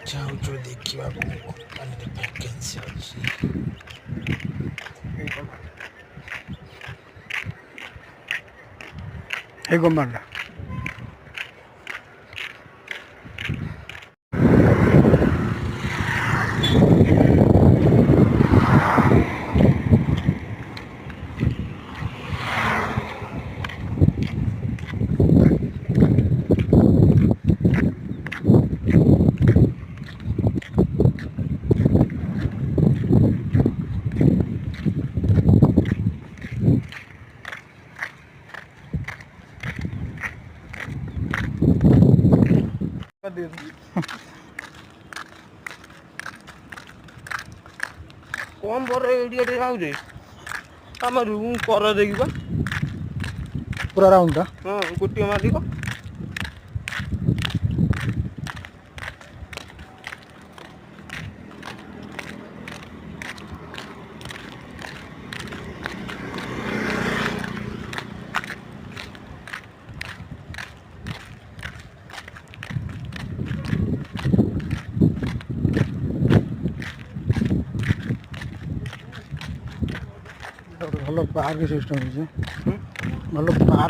ଚାହୁଁଛୁ ଦେଖିବାକୁ କମ୍ପାନୀରେ ଭ୍ୟାକେନ୍ସି ଅଛି। এই কোম্পানিটা कौन बोल रहे एडिया आउे आम रूम कर देखा पूरा राउंड हाँ गोटे मालिक ଭଲ ପାର୍କ ସିଷ୍ଟମ ଅଛି ଭଲ ପାର୍କ